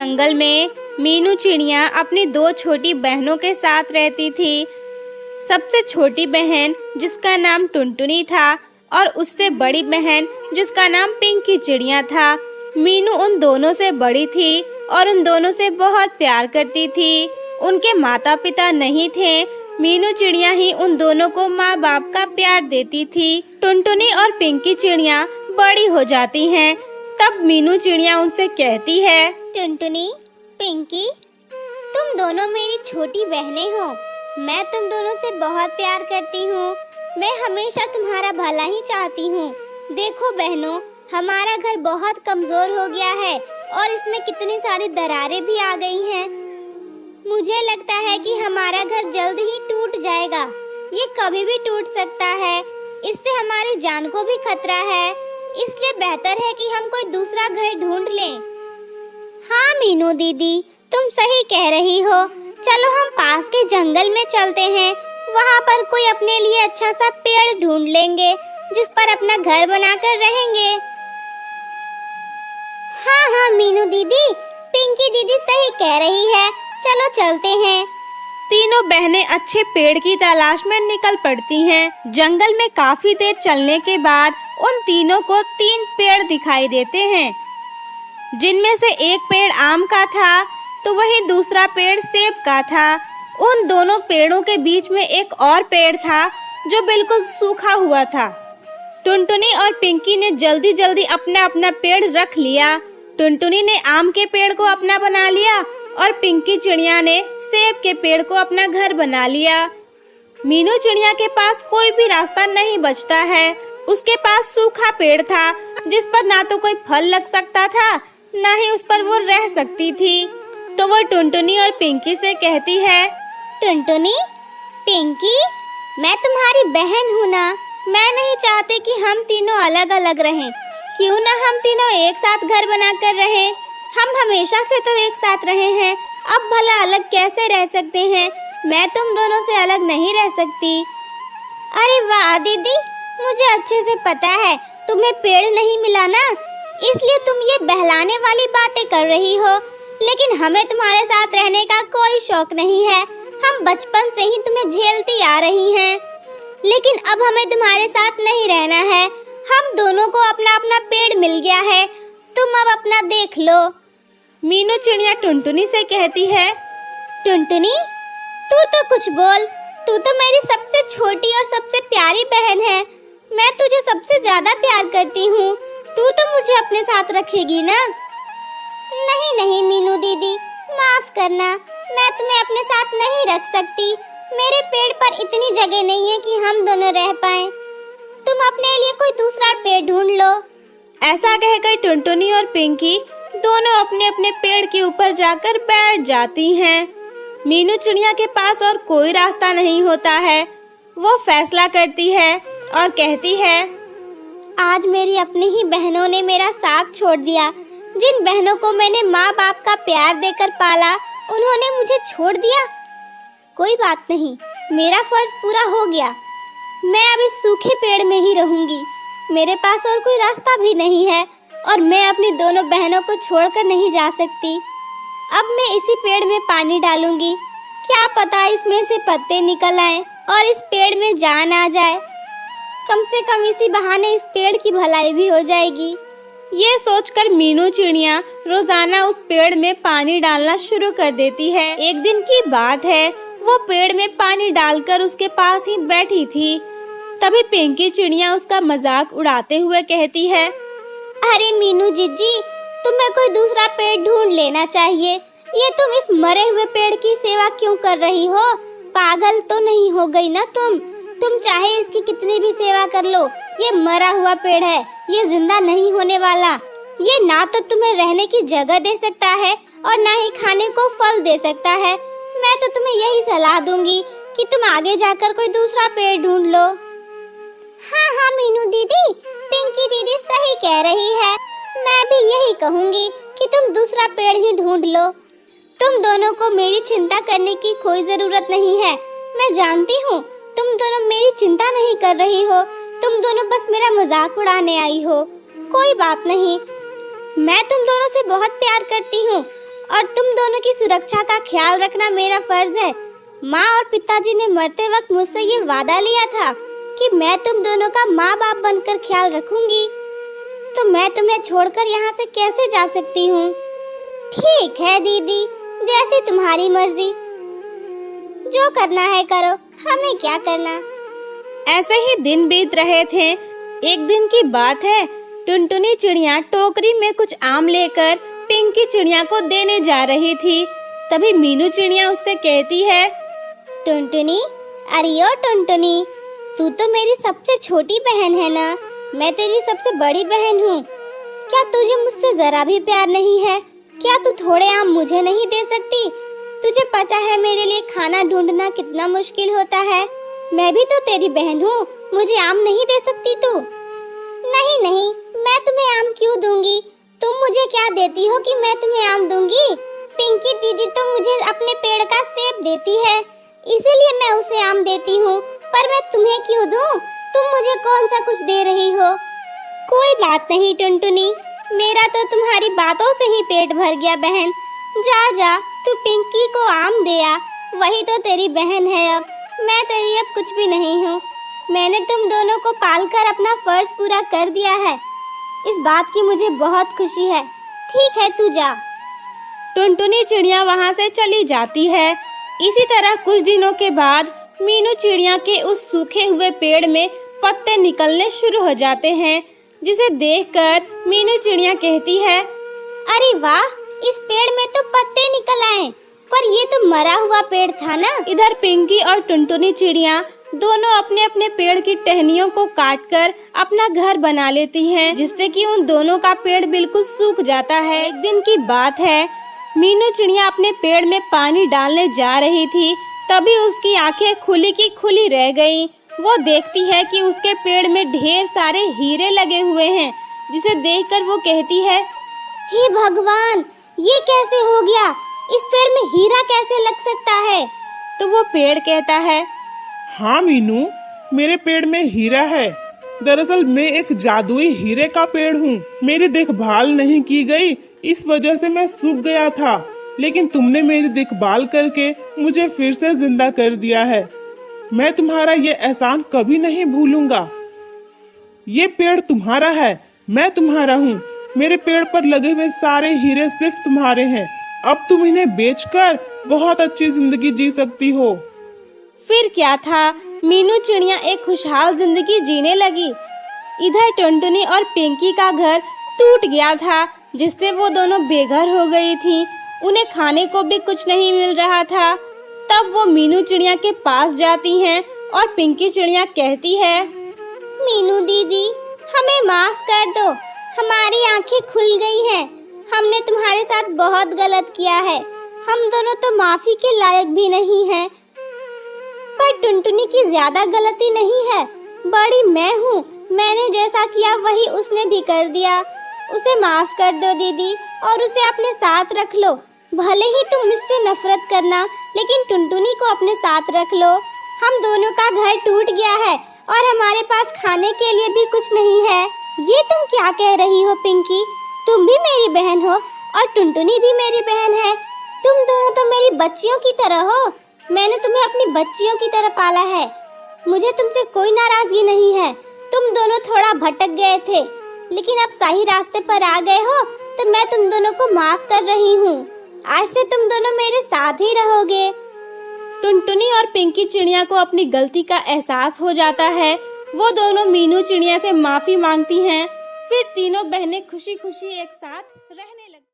जंगल में मीनू चिड़िया अपनी दो छोटी बहनों के साथ रहती थी। सबसे छोटी बहन जिसका नाम टुनटुनी था और उससे बड़ी बहन जिसका नाम पिंकी चिड़िया था। मीनू उन दोनों से बड़ी थी और उन दोनों से बहुत प्यार करती थी। उनके माता पिता नहीं थे। मीनू चिड़िया ही उन दोनों को माँ बाप का प्यार देती थी। टुनटुनी और पिंकी चिड़िया बड़ी हो जाती हैं। तब मीनू चिड़िया उनसे कहती है, टुनटुनी, पिंकी, तुम दोनों मेरी छोटी बहनें हो। मैं तुम दोनों से बहुत प्यार करती हूँ। मैं हमेशा तुम्हारा भला ही चाहती हूँ। देखो बहनों, हमारा घर बहुत कमजोर हो गया है और इसमें कितनी सारी दरारें भी आ गई हैं। मुझे लगता है कि हमारा घर जल्द ही टूट जाएगा। ये कभी भी टूट सकता है। इससे हमारी जान को भी खतरा है। इसलिए बेहतर है कि हम कोई दूसरा घर ढूंढ लें। हाँ मीनू दीदी, तुम सही कह रही हो। चलो हम पास के जंगल में चलते हैं। वहाँ पर कोई अपने लिए अच्छा सा पेड़ ढूंढ लेंगे जिस पर अपना घर बनाकर रहेंगे। हाँ मीनू दीदी, पिंकी दीदी सही कह रही है। चलो चलते हैं। तीनों बहनें अच्छे पेड़ की तलाश में निकल पड़ती हैं। जंगल में काफी देर चलने के बाद उन तीनों को 3 पेड़ दिखाई देते हैं, जिनमें से एक पेड़ आम का था तो वहीं दूसरा पेड़ सेब का था। उन दोनों पेड़ों के बीच में एक और पेड़ था जो बिल्कुल सूखा हुआ था। टुनटुनी और पिंकी ने जल्दी जल्दी अपना अपना पेड़ रख लिया। टुनटुनी ने आम के पेड़ को अपना बना लिया और पिंकी चिड़िया ने सेब के पेड़ को अपना घर बना लिया। मीनू चिड़िया के पास कोई भी रास्ता नहीं बचता है। उसके पास सूखा पेड़ था जिस पर ना तो कोई फल लग सकता था, ना ही उस पर वो रह सकती थी। तो वो टुनटुनी और पिंकी से कहती है, टुनटुनी, पिंकी, मैं तुम्हारी बहन हूँ ना। मैं नहीं चाहती कि हम तीनों अलग अलग रहें। क्यों ना हम तीनों एक साथ घर बनाकर रहें। हम हमेशा से तो एक साथ रहे हैं, अब भला अलग कैसे रह सकते हैं। मैं तुम दोनों से अलग नहीं रह सकती। अरे वाह दीदी, मुझे अच्छे से पता है तुम्हें पेड़ नहीं मिला ना, इसलिए तुम ये बहलाने वाली बातें कर रही हो। लेकिन हमें तुम्हारे साथ रहने का कोई शौक नहीं है। हम बचपन से ही तुम्हें झेलती आ रही हैं। लेकिन अब हमें तुम्हारे साथ नहीं रहना है। हम दोनों को अपना अपना पेड़ मिल गया है। तुम अब अपना देख लो। मीनू चिड़िया टुनटुनी से कहती है, टुनटुनी, तू तो कुछ बोल। तू तो मेरी सबसे छोटी और सबसे प्यारी बहन है। मैं तुझे सबसे ज्यादा प्यार करती हूँ। तू तो मुझे अपने साथ रखेगी ना? नहीं मीनू दीदी, माफ करना। मैं तुम्हें अपने साथ नहीं रख सकती। मेरे पेड़ पर इतनी जगह नहीं है कि हम दोनों रह पाएं। तुम अपने लिए कोई दूसरा पेड़ ढूंढ लो। ऐसा कहकर टुनटुनी और पिंकी दोनों अपने अपने पेड़ के ऊपर जाकर बैठ जाती हैं। मीनू चिड़िया के पास और कोई रास्ता नहीं होता है। वो फैसला करती है और कहती है, आज मेरी अपनी ही बहनों ने मेरा साथ छोड़ दिया। जिन बहनों को मैंने माँ बाप का प्यार देकर पाला, उन्होंने मुझे छोड़ दिया। कोई बात नहीं, मेरा फर्ज पूरा हो गया। मैं अब इस सूखे पेड़ में ही रहूंगी। मेरे पास और कोई रास्ता भी नहीं है और मैं अपनी दोनों बहनों को छोड़कर नहीं जा सकती। अब मैं इसी पेड़ में पानी डालूंगी। क्या पता इसमें से पत्ते निकल आए और इस पेड़ में जान आ जाए। कम से कम इसी बहाने इस पेड़ की भलाई भी हो जाएगी। ये सोचकर मीनू चिड़िया रोजाना उस पेड़ में पानी डालना शुरू कर देती है। एक दिन की बात है, वो पेड़ में पानी डालकर उसके पास ही बैठी थी। तभी पिंकी चिड़िया उसका मजाक उड़ाते हुए कहती है, अरे मीनू जीजी, तुम्हें कोई दूसरा पेड़ ढूंढ लेना चाहिए। ये तुम इस मरे हुए पेड़ की सेवा क्यों कर रही हो? पागल तो नहीं हो गई ना तुम? तुम चाहे इसकी कितनी भी सेवा कर लो, ये मरा हुआ पेड़ है। ये जिंदा नहीं होने वाला। ये ना तो तुम्हें रहने की जगह दे सकता है और ना ही खाने को फल दे सकता है। मैं तो तुम्हें यही सलाह दूंगी कि तुम आगे जाकर कोई दूसरा पेड़ ढूंढ लो। हाँ मीनू दीदी, पिंकी दीदी सही कह रही है। मैं भी यही कहूँगी कि तुम दूसरा पेड़ ही ढूंढ लो। तुम दोनों को मेरी चिंता करने की कोई जरूरत नहीं है। मैं जानती हूँ तुम दोनों मेरी चिंता नहीं कर रही हो। तुम दोनों बस मेरा मजाक उड़ाने आई हो। कोई बात नहीं, मैं तुम दोनों से बहुत प्यार करती हूँ और तुम दोनों की सुरक्षा का ख्याल रखना मेरा फर्ज है। माँ और पिताजी ने मरते वक्त मुझसे ये वादा लिया था कि मैं तुम दोनों का माँ बाप बनकर ख्याल रखूंगी। तो मैं तुम्हें छोड़कर यहाँ से कैसे जा सकती हूँ? ठीक है दीदी, जैसी तुम्हारी मर्जी, जो करना है करो, हमें क्या करना। ऐसे ही दिन बीत रहे थे। एक दिन की बात है, टुनटुनी चिड़िया टोकरी में कुछ आम लेकर पिंकी चिड़िया को देने जा रही थी। तभी मीनू चिड़िया उससे कहती है, टुनटुनी, अरे ओ टुनटुनी, तू तो मेरी सबसे छोटी बहन है ना, मैं तेरी सबसे बड़ी बहन हूँ। क्या तुझे मुझसे जरा भी प्यार नहीं है? क्या तू थोड़े आम मुझे नहीं दे सकती? तुझे पता है मेरे लिए खाना ढूंढना कितना मुश्किल होता है। मैं भी तो तेरी बहन हूँ, मुझे आम नहीं दे सकती तू? नहीं नहीं, मैं तुम्हें आम क्यों दूंगी? तुम मुझे क्या देती हो कि मैं तुम्हें आम दूंगी? पिंकी दीदी तो मुझे अपने पेड़ का सेब देती है, इसीलिए मैं उसे आम देती हूँ। पर मैं तुम्हें क्यों दूं? तुम मुझे कौन सा कुछ दे रही हो? कोई बात नहीं टुनटुनी, मेरा तो तुम्हारी बातों से ही पेट भर गया बहन। जा जा, तू पिंकी को आम दे आ, वही तो तेरी बहन है। अब मैं तेरी अब कुछ भी नहीं हूँ। मैंने तुम दोनों को पालकर अपना फर्ज पूरा कर दिया है, इस बात की मुझे बहुत खुशी है। ठीक है, तू जा। टुनटुनी चिड़िया वहाँ से चली जाती है। इसी तरह कुछ दिनों के बाद मीनू चिड़िया के उस सूखे हुए पेड़ में पत्ते निकलने शुरू हो जाते हैं, जिसे देखकर मीनू चिड़िया कहती है, अरे वाह, इस पेड़ में तो पत्ते निकल आए, पर ये तो मरा हुआ पेड़ था ना। इधर पिंकी और टुनटुनी चिड़िया दोनों अपने अपने पेड़ की टहनियों को काटकर अपना घर बना लेती हैं, जिससे कि उन दोनों का पेड़ बिल्कुल सूख जाता है। एक दिन की बात है, मीनू चिड़िया अपने पेड़ में पानी डालने जा रही थी, तभी उसकी आंखें खुली की खुली रह गईं। वो देखती है कि उसके पेड़ में ढेर सारे हीरे लगे हुए हैं, जिसे देखकर वो कहती है, हे भगवान, ये कैसे हो गया? इस पेड़ में हीरा कैसे लग सकता है? तो वो पेड़ कहता है, हाँ मीनू, मेरे पेड़ में हीरा है। दरअसल मैं एक जादुई हीरे का पेड़ हूँ। मेरी देखभाल नहीं की गई, इस वजह से मैं सूख गया था, लेकिन तुमने मेरी देखभाल करके मुझे फिर से जिंदा कर दिया है। मैं तुम्हारा ये एहसान कभी नहीं भूलूंगा। ये पेड़ तुम्हारा है, मैं तुम्हारा हूँ। मेरे पेड़ पर लगे हुए सारे हीरे सिर्फ तुम्हारे हैं। अब तुम इन्हें बेचकर बहुत अच्छी जिंदगी जी सकती हो। फिर क्या था, मीनू चिड़िया एक खुशहाल जिंदगी जीने लगी। इधर टुनटुनी और पिंकी का घर टूट गया था, जिससे वो दोनों बेघर हो गई थी। उन्हें खाने को भी कुछ नहीं मिल रहा था। तब वो मीनू चिड़िया के पास जाती हैं और पिंकी चिड़िया कहती है, मीनू दीदी, हमें माफ कर दो, हमारी आंखें खुल गई हैं। हमने तुम्हारे साथ बहुत गलत किया है। हम दोनों तो माफी के लायक भी नहीं हैं। पर टुनटुनी की ज्यादा गलती नहीं है, बड़ी मैं हूँ। मैंने जैसा किया वही उसने भी कर दिया। उसे माफ कर दो दीदी और उसे अपने साथ रख लो। भले ही तुम मुझसे नफरत करना, लेकिन टुनटुनी को अपने साथ रख लो। हम दोनों का घर टूट गया है और हमारे पास खाने के लिए भी कुछ नहीं है। ये तुम क्या कह रही हो पिंकी? तुम भी मेरी बहन हो और टुनटुनी भी मेरी बहन है। तुम दोनों तो मेरी बच्चियों की तरह हो। मैंने तुम्हें अपनी बच्चियों की तरह पाला है। मुझे तुमसे कोई नाराजगी नहीं है। तुम दोनों थोड़ा भटक गए थे, लेकिन अब सही रास्ते पर आ गए हो, तो मैं तुम दोनों को माफ कर रही हूँ। आज से तुम दोनों मेरे साथ ही रहोगे। टुनटुनी और पिंकी चिड़िया को अपनी गलती का एहसास हो जाता है। वो दोनों मीनू चिड़िया से माफी मांगती हैं। फिर तीनों बहनें खुशी खुशी एक साथ रहने लगती।